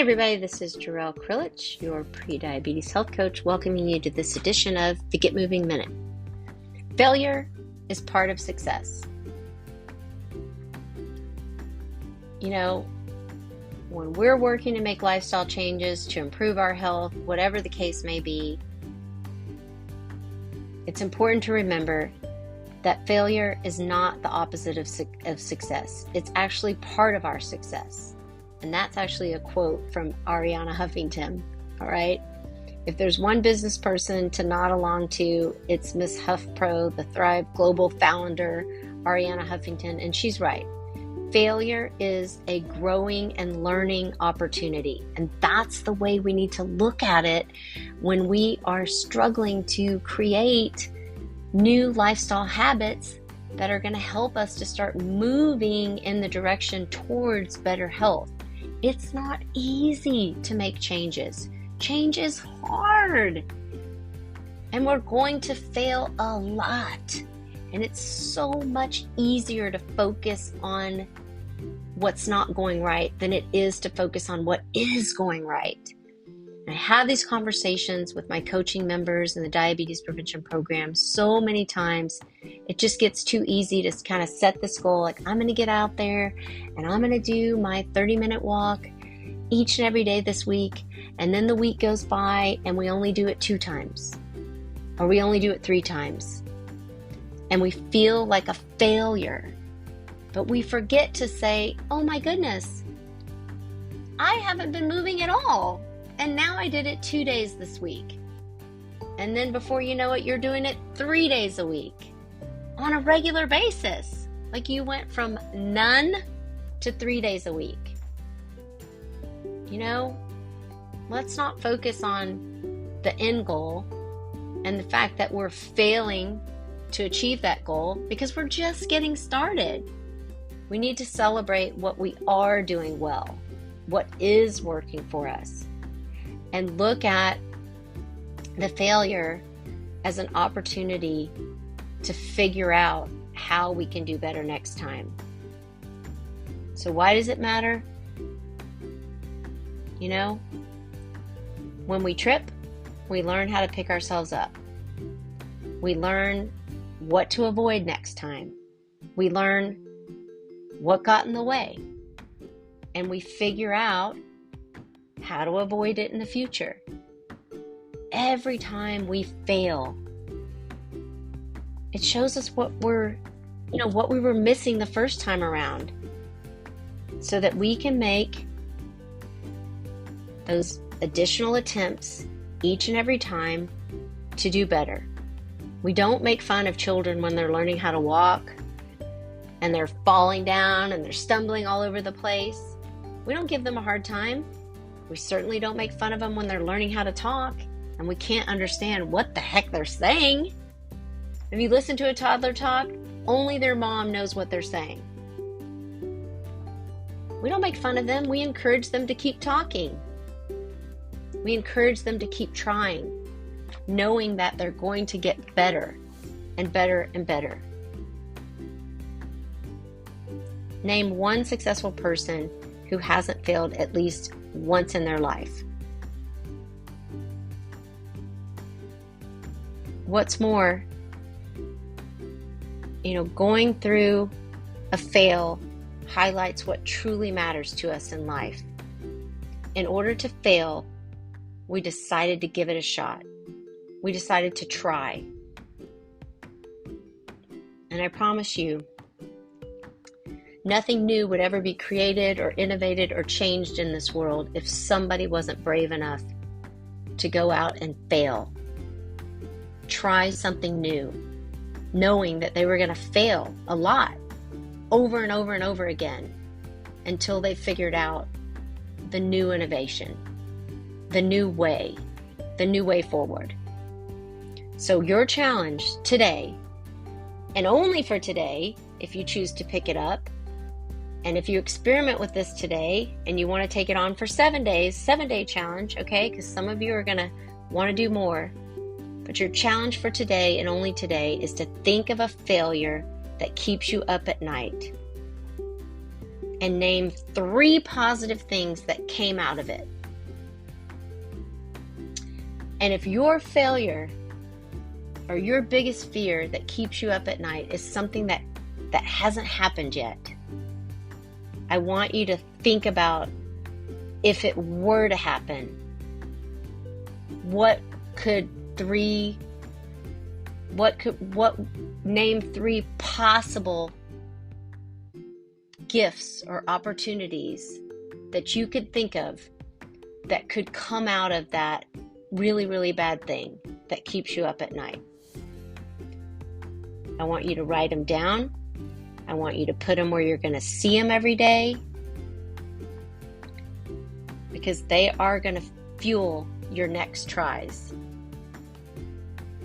Hey everybody, this is Jarrell Krilich, your pre-diabetes health coach, welcoming you to this edition of the Get Moving Minute. Failure is part of success. You know, when we're working to make lifestyle changes, to improve our health, whatever the case may be, it's important to remember that failure is not the opposite of success. It's actually part of our success. And that's actually a quote from Arianna Huffington, all right? If there's one business person to nod along to, it's Miss HuffPro, the Thrive Global founder, Arianna Huffington, and she's right. Failure is a growing and learning opportunity, and that's the way we need to look at it when we are struggling to create new lifestyle habits that are going to help us to start moving in the direction towards better health. It's not easy to make changes. Change is hard. And we're going to fail a lot. And it's so much easier to focus on what's not going right than it is to focus on what is going right. And I have these conversations with my coaching members in the diabetes prevention program so many times. It just gets too easy to kind of set this goal, like I'm going to get out there and I'm going to do my 30-minute walk each and every day this week. And then the week goes by and we only do it 2 times, or we only do it 3 times. And we feel like a failure, but we forget to say, oh my goodness, I haven't been moving at all. And now I did it 2 days this week. And then before you know it, you're doing it 3 days a week on a regular basis. Like you went from none to 3 days a week. You know, let's not focus on the end goal and the fact that we're failing to achieve that goal because we're just getting started. We need to celebrate what we are doing well, what is working for us, and look at the failure as an opportunity to figure out how we can do better next time. So why does it matter? You know, when we trip, we learn how to pick ourselves up. We learn what to avoid next time. We learn what got in the way. And we figure out how to avoid it in the future. Every time we fail, it shows us what we were missing the first time around, so that we can make those additional attempts each and every time to do better. We don't make fun of children when they're learning how to walk and they're falling down and they're stumbling all over the place. We don't give them a hard time. We certainly don't make fun of them when they're learning how to talk and we can't understand what the heck they're saying. If you listen to a toddler talk, only their mom knows what they're saying. We don't make fun of them. We encourage them to keep talking. We encourage them to keep trying, knowing that they're going to get better and better and better. Name one successful person who hasn't failed at least once in their life. What's more, going through a fail highlights what truly matters to us in life. In order to fail, we decided to give it a shot. We decided to try. And I promise you, nothing new would ever be created or innovated or changed in this world if somebody wasn't brave enough to go out and fail. Try something new, knowing that they were going to fail a lot, over and over and over again, until they figured out the new innovation, the new way forward. So your challenge today, and only for today, if you choose to pick it up, and if you experiment with this today and you want to take it on for 7 days, 7-day challenge, okay? Because some of you are going to want to do more. But your challenge for today and only today is to think of a failure that keeps you up at night. and name 3 positive things that came out of it. And if your failure or your biggest fear that keeps you up at night is something that hasn't happened yet, I want you to think about, if it were to happen, name 3 possible gifts or opportunities that you could think of that could come out of that really, really bad thing that keeps you up at night. I want you to write them down. I want you to put them where you're going to see them every day, because they are going to fuel your next tries.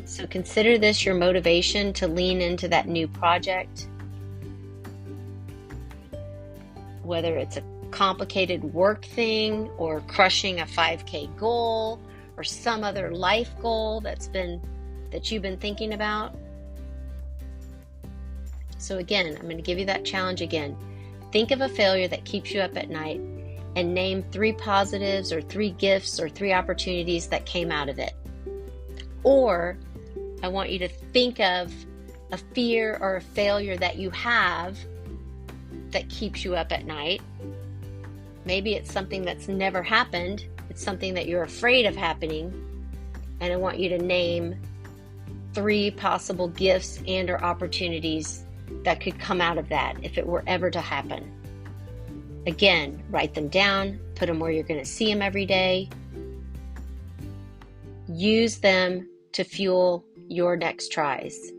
So consider this your motivation to lean into that new project, whether it's a complicated work thing or crushing a 5K goal or some other life goal that you've been thinking about. So again, I'm going to give you that challenge again. Think of a failure that keeps you up at night and name 3 positives or 3 gifts or 3 opportunities that came out of it. Or I want you to think of a fear or a failure that you have that keeps you up at night. Maybe it's something that's never happened. It's something that you're afraid of happening. And I want you to name 3 possible gifts and or opportunities that could come out of that if it were ever to happen. Again, write them down, put them where you're going to see them every day. Use them to fuel your next tries.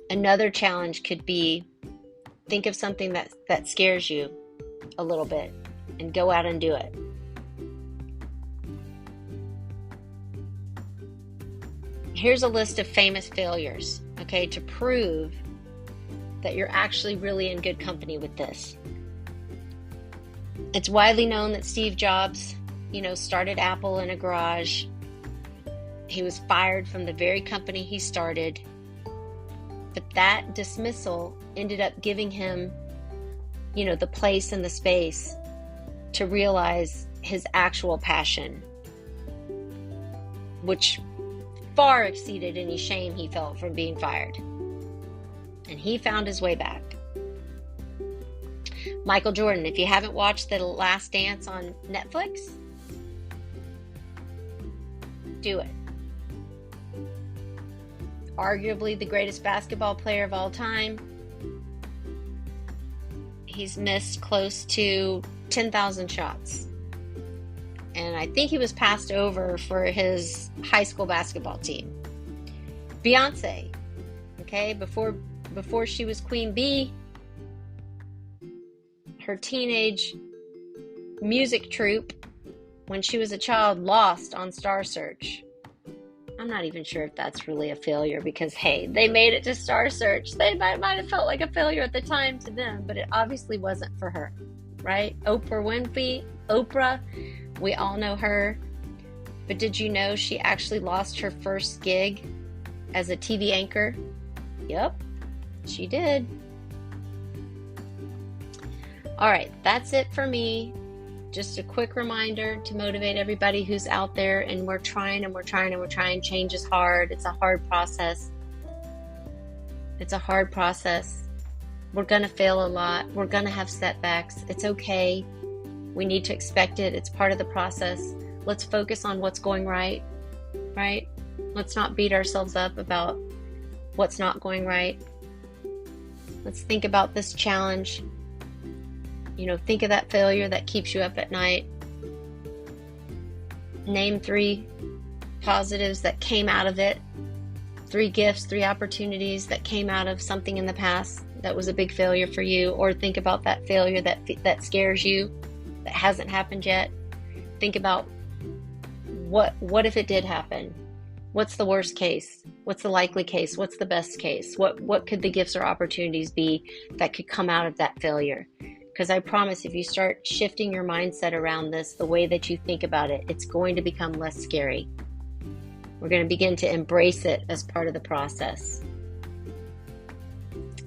Another challenge could be, think of something that scares you a little bit and go out and do it. Here's a list of famous failures, okay, to prove that you're actually really in good company with this. It's widely known that Steve Jobs, started Apple in a garage. He was fired from the very company he started. But that dismissal ended up giving him, the place and the space to realize his actual passion, which far exceeded any shame he felt from being fired. And he found his way back. Michael Jordan, if you haven't watched The Last Dance on Netflix, do it. Arguably the greatest basketball player of all time. He's missed close to 10,000 shots. And I think he was passed over for his high school basketball team. Beyonce, okay, before she was Queen Bee, her teenage music troupe, when she was a child, lost on Star Search. I'm not even sure if that's really a failure, because, hey, they made it to Star Search. They might have felt like a failure at the time to them, but it obviously wasn't for her, right? Oprah, we all know her. But did you know she actually lost her first gig as a TV anchor? Yep, she did. All right, that's it for me. Just a quick reminder to motivate everybody who's out there, and we're trying. Change is hard. It's a hard process. We're going to fail a lot. We're going to have setbacks. It's okay. We need to expect it. It's part of the process. Let's focus on what's going right? Let's not beat ourselves up about what's not going right. Let's think about this challenge. Think of that failure that keeps you up at night. Name 3 positives that came out of it. 3 gifts, 3 opportunities that came out of something in the past that was a big failure for you. Or think about that failure that scares you, that hasn't happened yet. Think about what if it did happen? What's the worst case? What's the likely case? What's the best case? What could the gifts or opportunities be that could come out of that failure? Because I promise, if you start shifting your mindset around this, the way that you think about it, it's going to become less scary. We're going to begin to embrace it as part of the process.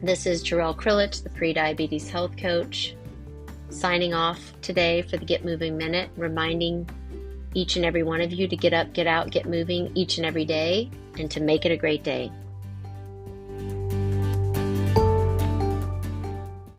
This is Jarrell Krilich, the pre-diabetes health coach, signing off today for the Get Moving Minute, reminding each and every one of you to get up, get out, get moving each and every day, and to make it a great day.